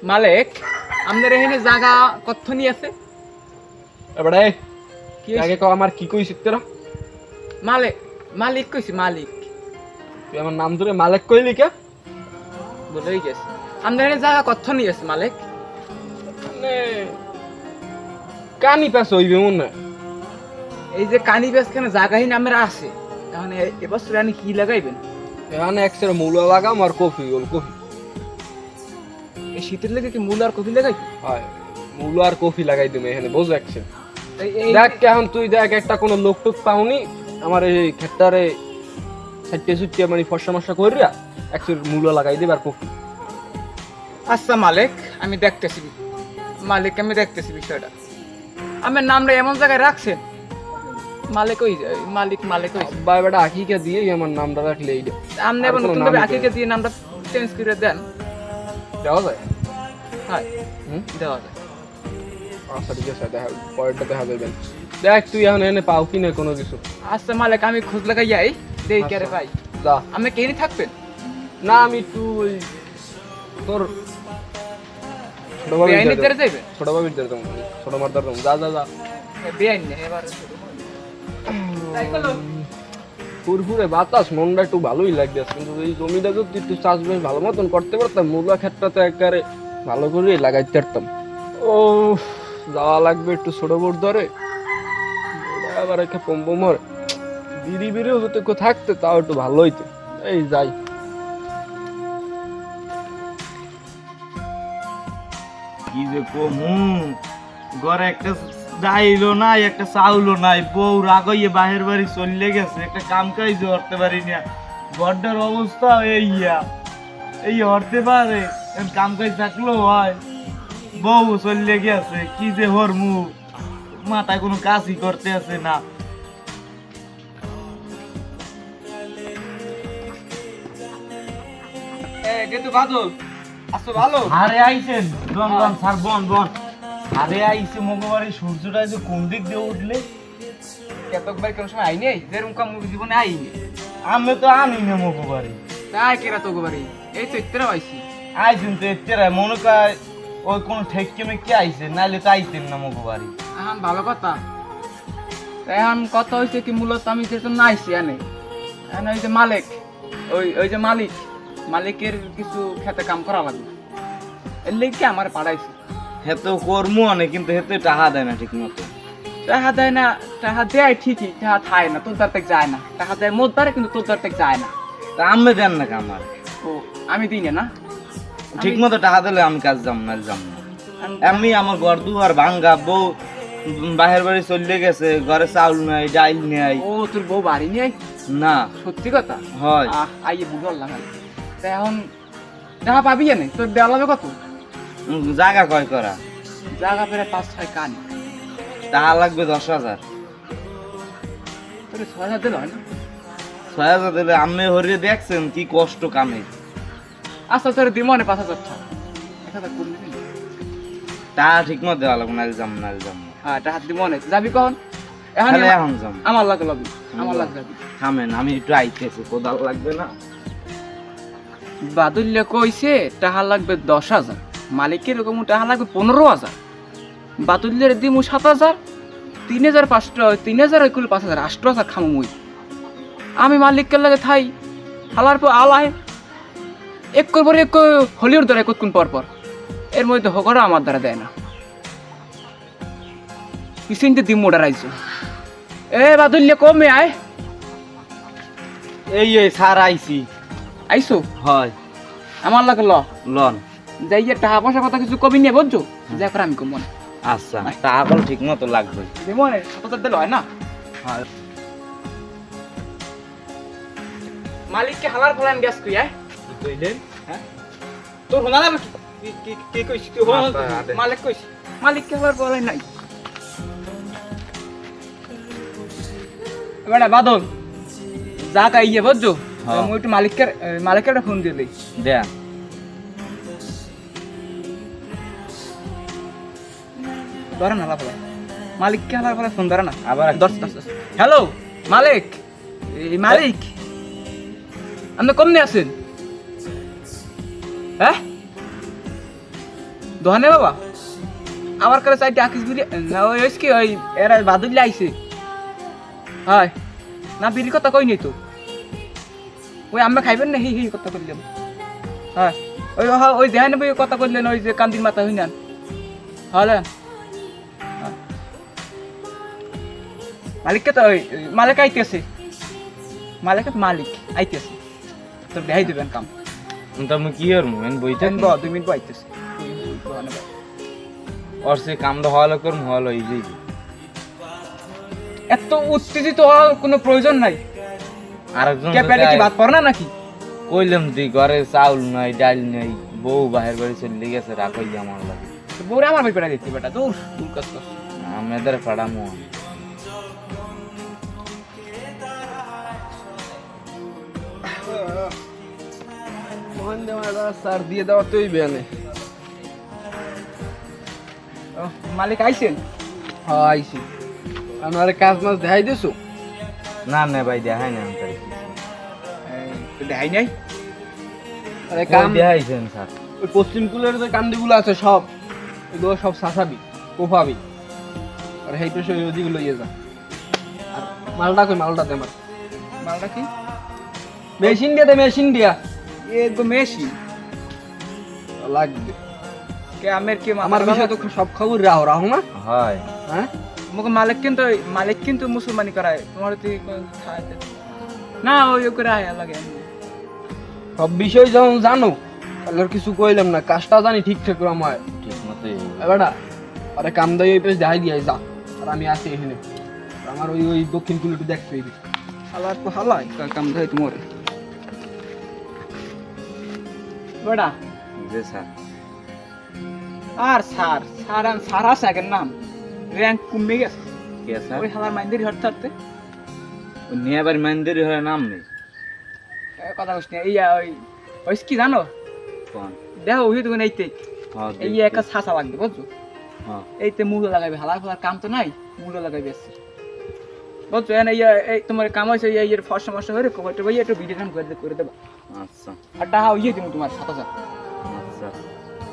মালিক আমাদের এখানে জায়গা কতখানি আছে? এবারে কি আগে কও আমার কি কইছিস তোরা? মালিক মালিক কইছি মালিক। তুই আমার নাম ধরে মালিক কইলি কে? বলেই গেছে। আমাদের এখানে জায়গা কতখানি আছে মালিক? মানে কানি পাস হইবে মনে। এই যে কানি বেসখানে জায়গাহীন আমার আছে, তাহলে এবছর আপনি কি লাগাইবেন? এখানে একসের মূলা লাগাম আর কফি ওল কফি। এই শীতের লেগে কি মূল আর কফি লাগাই? হয় মূলা আর কফি লাগাই দিমে এখানে বুঝ একসের। এই দেখ এখন তুই দেখ একটা কোনো লোক টুক পাওনি আমার এই ক্ষেতটারে সাইটে সুটে মানে ফসা মশা কইরা একসের মূলা লাগাই দিবে আর কফি। আচ্ছা মালিক আমি দেখতেছি, মালিক আমি দেখতেছি বিষয়টা। আমার নামটা এমন জায়গায় রাখছেন মালিক ওই মালিক মালিক ওই বাই বেটা আকিকে দিয়ে আমার নামটা রাখলে এইটা আপনি এবার নতুন ভাবে আকিকে দিয়ে নামটা চেঞ্জ করে দেন। দেওয়া যায়? হ্যাঁ হুম দেওয়া যায়। আচ্ছা ঠিক আছে দেখা পরেরটা দেখা যাবে। দেখ তুই এখন এনে পাও কি না কোনো কিছু। আচ্ছা মালিক আমি খোঁজ লাগাই যাই দেই কে রে ভাই। যা। আপনি কেনি থাকবেন? না আমি একটু ওই তোর বেআইনি তেরে যাইবেন? ছোট বাবির দের দাম ছোট মারদার দাম যা যা যা বেআইনি না এবার তাই কলো ফুরফুরে বাতাস মনটা একটু ভালোই লাগবে কিন্তু এই জমিটা যদি একটু চাষবাস ভালো মতন করতে পারতাম মূলা ক্ষেতটাতে একেবারে ভালো করে লাগাইতে পারতাম। ও যাওয়া লাগবে একটু ছোট বোট ধরে আবার একটা পম্পমর বিড়ি বিড়িও যদি কেউ থাকতে তাও একটু ভালো হইতো। এই যাই কি যে কমু ঘরে একটা ডাইলো নাই একটা চাউলও নাই, বউ রাগইয়ে বাহির বাড়ি চলে গেছে, একটা কাম কাজ করতে পারি না, ঘরটার অবস্থা এই হরতে পারে কাম কাজ থাকলেও হয়, বউ চলে গেছে কি যে হরমু মাথায় কোনো কাজই করতে আছে না। কিন্তু বাদল আচ্ছা ভালো আরে আইছেন বন বন স্যার বন বন। আরে আইছে মঙ্গলবারে সূর্যটা যে কোন দিক দিয়ে উঠলে কেতকবার কোন সময় আইনি যেরকম কাম জীবনে আইনি। আমি তো আনি না মঙ্গলবারে। তাই কেরা তো গোবারি এই তো ইত্তরা আইছি। আইছেন তো এতেরা মনে কয় ওই কোন ঠেককে মেকে আইছে নাইলে তো আইতেন না মঙ্গলবারে। এখন ভালো কথা। এখন কথা হয়েছে কি মূলত আমি যেহেতু না আইছি এনে এখন ওই যে মালিক ওই যে মালিকের কিছু খেতে কাম করা লাগবে এর লেগে আমার পাঠাইছে। হেতো কর্ম অনেক কিন্তু হেতে টাকা দেয় না ঠিক মতো। টাকা দেয় না, টাকা দেয় ঠিকই, টাকা থায় না, তোর দ্বার থেকে যায় না। টাকা দেয় মোট দ্বারে কিন্তু তোর দ্বার থেকে যায় না। তা আমি দেন না আমার ও আমি দিই না। ঠিক মতো টাকা দিলে আমি কাজ যাম না যাম না। এমনি আমার ঘর দুয়ার ভাঙ্গা, বউ বাহির বাড়ি চলে গেছে, ঘরে চাউল নাই ডাইল নাই। ও তোর বউ বাড়ি নিয়ে না সত্যি কথা হয় আইয়ে বুঝল লাগাল। তা এখন টাকা পাবি না তোর দেওয়া লাগবে কত? জায়গা কয় করা জায়গা পেরে 5-6 কান টাকা লাগবে 10,000। তোর 6,000 দিল হয় না? 6,000 দিলে আমি হরিয়ে দেখছেন কি কষ্ট কামে। আচ্ছা তোর দিব না 5,000 টাকা 1,000 করে দিবি। টাকা ঠিক মতো দেওয়া লাগবে নাইলে যাম না যাম না। হ্যাঁ টাকা দিব না যাবি কখন? এখন তাহলে এখন যাম। আমার লাগে লবি আমার লাগে যাবি। থামেন আমি একটু আইতেছি, কোদাল লাগবে না। বাদুল্য কইছে টাকা লাগবে 10,000, মালিকের এরকম টাকা লাগবে 15,000, বাদুল্যের দিমু 7,000, 3,500 3,000 কইল 5,000 8,000 খামু মুই। আমি মালিককে লাগে থাই হালার পর আলায় এক করবার এক হলিউড ধরে কতক্ষণ পর পর এর মধ্যে হগরা আমার দ্বারা দেয় না। পিছনতে দিম মোটা রাইছো এ বাদুল্য কমে আয়। এই স্যার আইছি। আইসো হয় আমার লাগে লন যাইয়ে টাকা পয়সা কথা কিছু কবি নিয়ে বুঝছো যা করে আমি কম মনে। আচ্ছা টাকা ঠিক মতো লাগবে। মনে 7,000 দিলে হয় না? মালিককে হালার ফলান গ্যাস কই আয় কইলেন হ্যাঁ তোর হোনা না কি কইছিস তুই মালিক কইছিস মালিককে হালার ফলান নাই। এবারে বাদল যা কাইয়ে বুঝছো আমি একটু মালিকের একটা ফোন দিয়ে দেই। দেয়া ধরে না হালা ফলান মালিককে হালার ফলান ফোন ধরে না আবার 10 হ্যালো মালিক এই মালিক আপনি কমনে আছেন? হ্যাঁ দোহানে বাবা আমার কাছে চাই ডাকিস বিড়ি না ওই কি ওই এরা বাদুল্লা আইছে হয় না বিড়ির কথা কই নেই তো ওই আমরা খাইবেন না হি হি কথা বললাম হ্যাঁ ওই ওই দেহানে বই কথা করলেন ওই যে কান্দির মাথা হই নেন হলেন মালিককে তো ওই মালিক আইতেছে মালিক আইতেছে তোর দেখাই দেবেন কাম তুমি কি আর মুন বইতেন 2 মিনিট আইতেছে আর সে কামটা হওয়ালো করম হলো এই যে এত উত্তেজিত হওয়ার কোনো প্রয়োজন নাই আরেকজন কে পেটে কি ভাত পড় না নাকি কইলাম তুই ঘরে চাউল নাই ডাল নাই বউ বাহির বাড়ি চলে গেছে রাখই আমার লাগে বউরে আমার ভাই পেটা দিতে বেটা দূর দূর কাজ কর আমাদের পাড়ামো মোহন দেওয়া স্যার দিয়ে দেওয়া তুই বেয়ানে মালিক আইছেন হ্যাঁ আইছি আমার কাজ মাছ দেখাই দিছো না না ভাই দেখাই না আমাদের দেখাই নাই আরে কাম কাম দেখাইছেন স্যার ওই পশ্চিম কুলের যে কান্দিগুলো আছে সব এগুলো সব সাসাবি কোফাবি আর হেই পেশে ওদিগুলো ইয়ে যা আর মালটা কই মালটা দে আমার মালটা কি মেশিন দিয়ে দে মেশিন দিয়া এ গো মেশি লাগবে কে আমের কি আমার বিষয় তো সব খবর রাহো রাহো না হয় হ্যাঁ মুকে মালিক কিন্তু মুসলমানি করায় তোমার তুই না ওই করে আয় লাগে সব বিষয় যখন জানো তাহলে আর কিছু কইলাম না কাজটা জানি ঠিকঠাক আমার ঠিক মতো এবারটা আরে কাম দাই ওই পেশ দেখাই দিয়ে যা আর আমি আছি এখানে আর আমার ওই ওই দক্ষিণ কুলে একটু দেখতে হইবে হালার তো হালাই কাম দেয় তোমার বড়া যে স্যার আর স্যার আছে আগের নাম র্যাঙ্ক কমে গেছে কে স্যার ওই হালার মাইন্দের হটতে হটতে নিয়ে আবার মন্দির হয়ে নাম নেই কথা বলছি না ইয়া ওই ওই কি জানো কোন দেখো ওই তো এইতে হ্যাঁ এই একটা ছাঁচা লাগবে বুঝছো হ্যাঁ এইতে মূল্য লাগাবে হালার ফালার কাম তো নাই মূল্য লাগাবে এসছে বুঝছো এই তোমার কাম হয়েছে এর ফর সমস্যা হয়ে কভারটা ভাই একটু ভিডিও গান করে দেবা আচ্ছা আর টাকা ইয়ে দিব তোমার 7,000 আচ্ছা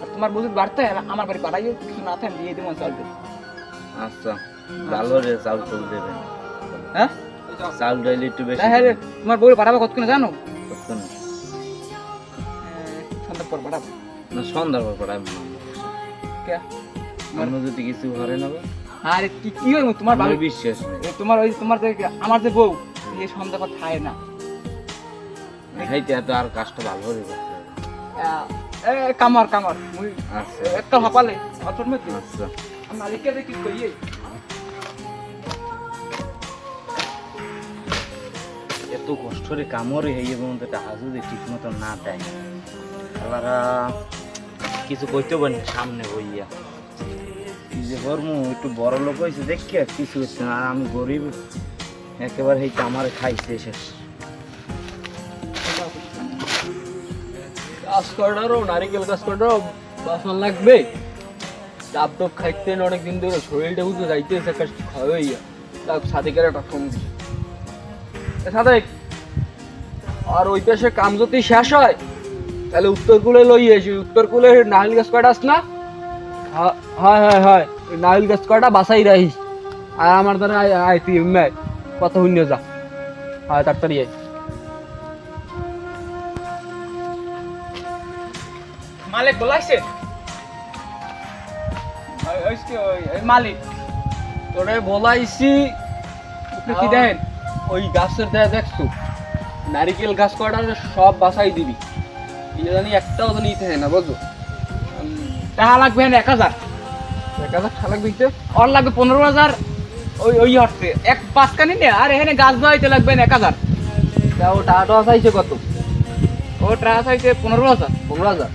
আর তোমার বুঝতে বাড়তে আমার বাড়ি পাঠাইও কিছু না থাকে দিয়ে দেবো চলবে আচ্ছা ভালো রে চাউল চল দেবেন হ্যাঁ চাউল ডাইলে একটু বেশি হ্যাঁ রে তোমার বই পাঠাবো কতক্ষণে জানো করতে না। সন্ধ্যা পর পাঠাবো না সন্ধ্যার পর পড়াই কে অন্য যদি কিছু ঘরে নেবো আরে কি কি হইব তোমার আমার বাড়ি বিশ্বাস নেই তোমার ওই তোমার যে আমার যে বউ এই সন্ধ্যা পর খায় না খাইতে এত আর কাজটা ভালো করে করতে হবে। কামার মুই আচ্ছা একটা হাপালে অচর মে আচ্ছা মালিককে দেখি কইয়ে এত কষ্ট রে কামড়ে হইয়ে বলতে টাকা যদি ঠিক মতো না দেয় তারা কিছু কইতে পারি না সামনে বইয়া কি যে করবো একটু বড় লোক হয়েছে দেখে কিছু হচ্ছে না আর আমি গরিব একেবারে এই কামারে খাইছে শেষ কাজ করারও নারিকেল কাজ করারও বাসন লাগবে ডাব টপ খাইতে অনেক দিন ধরে শরীরটা বুঝতে যাইতেছে একটা খাওয়াই তার সাদিকের একটা ফোন দিছে সাদেক আর ওই পাশে কাম যদি শেষ হয় তাহলে উত্তর কুলে লই আসি উত্তর কুলে নাহল গাছ কয়টা আস না হয় নাহল গাছ কয়টা বাসাই রাখিস আর আমার দ্বারা আয় তুই এমনি কত শূন্য যা হয় তাড়াতাড়ি আয় মালিক বলাইছে মালিক তোরে বলাইছি আপনি কি দেন ওই গাছের দেয়া দেখছো নারিকেল গাছ কয়টা সব বাসাই দিবি এই জানি একটাও তো নিতে হয় না বুঝছো টাকা লাগবে না 1000 1000 লাগবে দিতে আর লাগবে 15,000 ওই হচ্ছে এক পাঁচ কানি নে আর এখানে গাছ বাড়াইতে লাগবে না 1000 তাও টাকাটা চাইছে কত ও টাকা চাইছে 15,000 15,000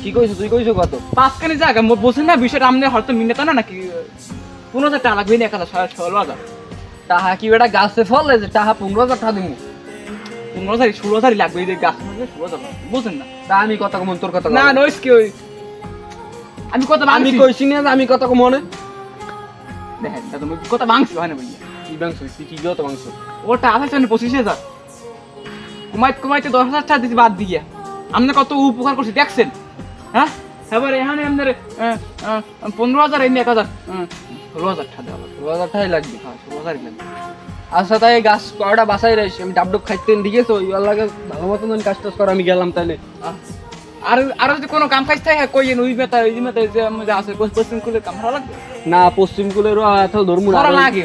কি কইছো তুই কইছো কত পাঁচ কানি জায়গা বলছেন না বিষয়টা আপনি হয়তো মিনে তো না নাকি 15,000 টাকা লাগবে না 1000 16,000 টাকা কি বেটা গাছে ফলে যে টাকা 15,000 টাকা দিমু 15,000 16,000 লাগবে এই যে গাছ মধ্যে 16,000 বুঝছেন না তা আমি কথা কম তোর কথা না নইস কি ওই আমি কথা আমি ভাঙছি কইছি না যে আমি কথা কম মনে দেখেন দাদা আমি কথা ভাঙছি হয় না ভাইয়া কি বাংশ কি গিয়ে তো বাংশ ওটা আছে 25,000 কমাইতে 10,000 টাকা দিতে বাদ দিয়ে আপনি কত উপকার করছি দেখছেন হ্যাঁ এবার এখানে আপনার 15,000 এমনি 1,000 16,000 টাকা দেওয়া লাগবে। 16,000 টাকাই লাগবে। হ্যাঁ 16,000 লাগবে। আচ্ছা তাই গাছ কয়টা বাসাই রয়েছে, আমি ডাব ডাব খাইতে দিয়েছো ওই লাগে ভালো মতন কাজ টাজ করে আমি গেলাম তাহলে। আর যদি কোনো কাম কাজ থাকে কইয়েন ওই মেতা ওই মেতা যে আমাদের আছে পশ্চিম কুলের কাম ভালো লাগবে না পশ্চিম কুলেরও এত ধর্ম ওরা লাগে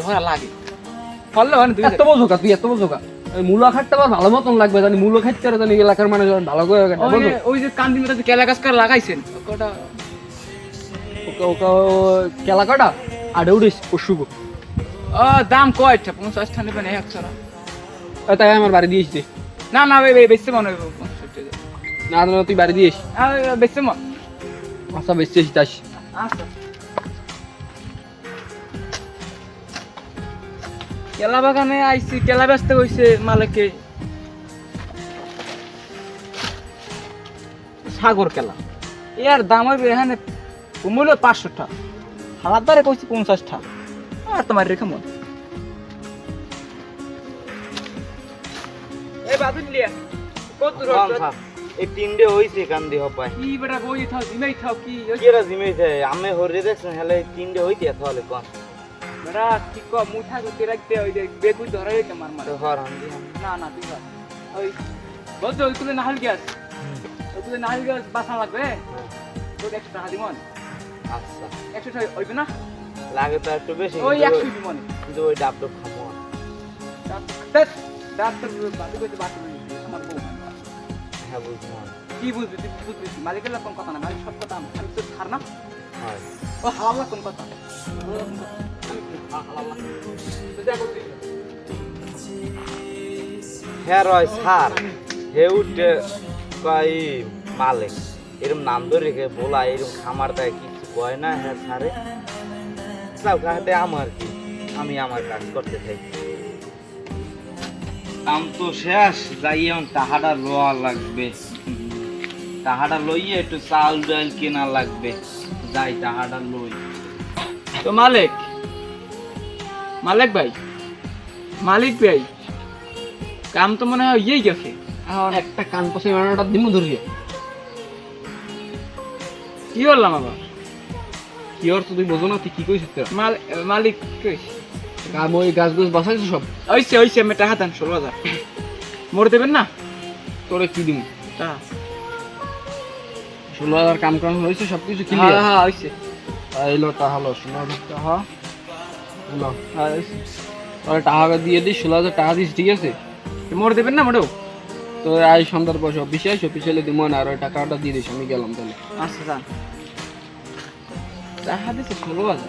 ফললে হয় না তুই এত বোঝো তুই এত বোঝো মূলা খাটতে আবার ভালো মতন লাগবে জানি মূলো খাইতে আর জানি এলাকার মানুষ ভালো করে ওই যে কান্দি মেতা যে কেলা গাছ করে লাগাইছেন ওটা কেলা কাটা আড়ে উড়িস পশুগো দাম কয়টা 50 টাকা নেবেন 100 না তাই আমার বাড়ি দিয়েছি না না বেচতে মনে হয় 50 টাকা না না তুই বাড়ি দিয়েছ বেচতে মন আচ্ছা বেচতে এসে তাস আচ্ছা কেলা বাগানে আইছি কেলা বেচতে হইছে মালিককে সাগর কেলা এর দাম হইবে এখানে মূল্য 500 টাকা হালার দ্বারে কইছি 50 টাকা আর তোমার রেখে মন এই বাদুন লিয়া কত দূর এই তিনটে হইছে কান্দি হপায় কি বেটা বই থাও জিমাই থাও কি কেরা জিমেছে আমি হরে দেখছেন হেলে তিনটে হইতে তাহলে কোন বেটা কি কো মুঠা করতে রাখতে ওই যে বেগু ধরে রেখে মার মার তো হর হান্দি না না তুই কর ওই বলছো ওই তুলে নাহল গ্যাস ওই তুলে নাহল গ্যাস বাসা লাগবে তোর 100 টাকা দিমন আচ্ছা 100 টাকা হইবে না লাগে তো একটু বেশি ওই 100 দিমন কিন্তু ওই ডাব ডাব খাবো ডাক্তার বাদে কইতে বাকি আমার বউ হ্যাঁ বুঝলাম কি বুঝবি তুই বুঝবি মালিকের কোন কথা না মালিক সব কথা আমি তো ছাড় না হয় ও হালাল কোন কথা হ্যাঁ রয় স্যার হে উঠে কয় মালিক এরকম নাম ধরে রেখে বলা এরকম খামার দেয় কিছু কয় না হ্যাঁ স্যারে সব কাহাতে আমার কি আমি আমার কাজ করতে থাকি কাম তো শেষ যাই এখন টাকাটা লওয়া লাগবে টাকাটা লইয়ে একটু চাল ডাল কেনা লাগবে যাই টাকাটা লই তো মালিক ভাই মালিক ভাই কাম তো মনে হয় ইয়েই গেছে একটা কান পছন্দ মারাটা দিমু ধরিয়ে কি করলাম আবার কি অর্থ তুই বোঝো না তুই কি কইছিস তোরা মালিক কইস কাম ওই গাছ গাছ বাসাইছো সব ওইসে আমি টাকা দেন 16,000 মোড় দেবেন না তোরে কি দিমু টাকা 16,000 কাম কাম হয়েছে সবকিছু হ্যাঁ ক্লিয়ার হ্যাঁ ওইসে এলো টাকা হলো 16,000 টাকা হলো তোরে টাকা দিয়ে দিস 16,000 টাকা দিস ঠিক আছে মোড় দেবেন না মোড়েও তো আজ সন্ধ্যার পর অফিসে আইস অফিসে এলে দিমো না আর ওই টাকাটা দিয়ে দিস আমি গেলাম তাহলে আচ্ছা যান টাকা দিচ্ছে 16,000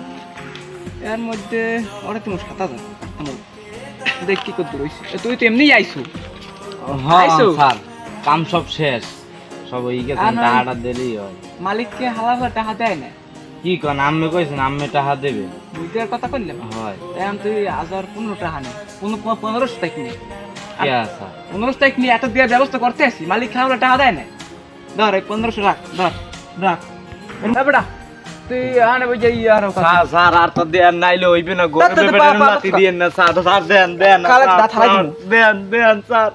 এর মধ্যে ওরা তুমি 7,000 দেখ কি করতে রইছে তুই তো এমনি আইসু আইসো? স্যার কাম সব শেষ সব হয়ে গেছে আর নয়। টাকাটা দেরি হয় মালিককে হালাল টাকা দেয় না কি কন আম্মে কইছেন আম্মে টাকা দেবে বুঝতে কথা করলাম হয় এখন তুই 15 টাকা নে 1500 টাকা নে কি আছে 1500 টাকা নিয়ে এত দেওয়ার ব্যবস্থা করতে আসি মালিক খাওয়া টাকা দেয় না ধর এই 1500 রাখ রাখ বেটা তুই আনে ওই যে আর স্যার স্যার আর তো দেন নাইলে হইবে না গরমে বেড়ে লাঠি দিয়েন না স্যার স্যার দেন দেন কালে দাঁত হারাই দিমু। দেন স্যার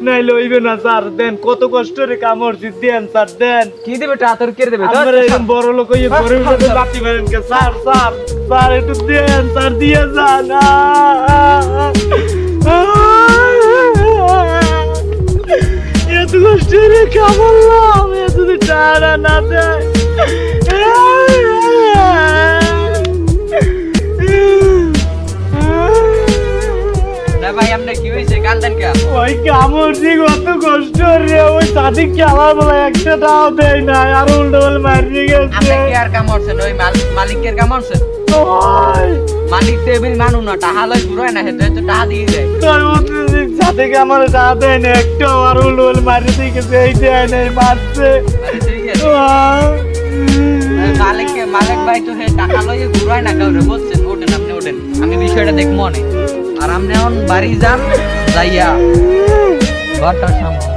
নাইলে হইবে না স্যার দেন কত কষ্ট রে কামড়ছি দেন স্যার দেন কি দেবে টাকা তোর কে দেবে আমরা এরকম বড় লোক হইয়ে গরমে বেড়ে লাঠি মারেন কে স্যার স্যার স্যার একটু দেন স্যার দিয়ে যান এত কষ্ট রে কামড়লাম এত যদি টাকা না দেয় ভাই আপনি কি হইছে কান্দেন কে ওই কামড়ছি কত কষ্ট রে ওই সাদিক খেলার বেলা একটা দাও দেয় না আর উল্টো বলে মারিয়ে গেছে আপনি কি আর কামড়ছেন ওই মালিকের কামড়ছেন ওই মালিক তো এমনি মানু না টাকা লয় ঘুরায় না হেতে তো টাকা দিয়ে দেয় তোর উদ্দেশ্য সাদিক আমার টাকা দেয় না একটা আর উল্টো বলে মারিয়ে দিয়ে গেছে এই দেয় নাই মারছে মালিক ভাই তো হে টাকা লয়ে ঘুরায় না কাউরে বলছেন ওঠেন আপনি ওঠেন আমি বিষয়টা দেখবো অনেক আর আপনি এখন বাড়ি যান যাইয়া ঘরটা সামনে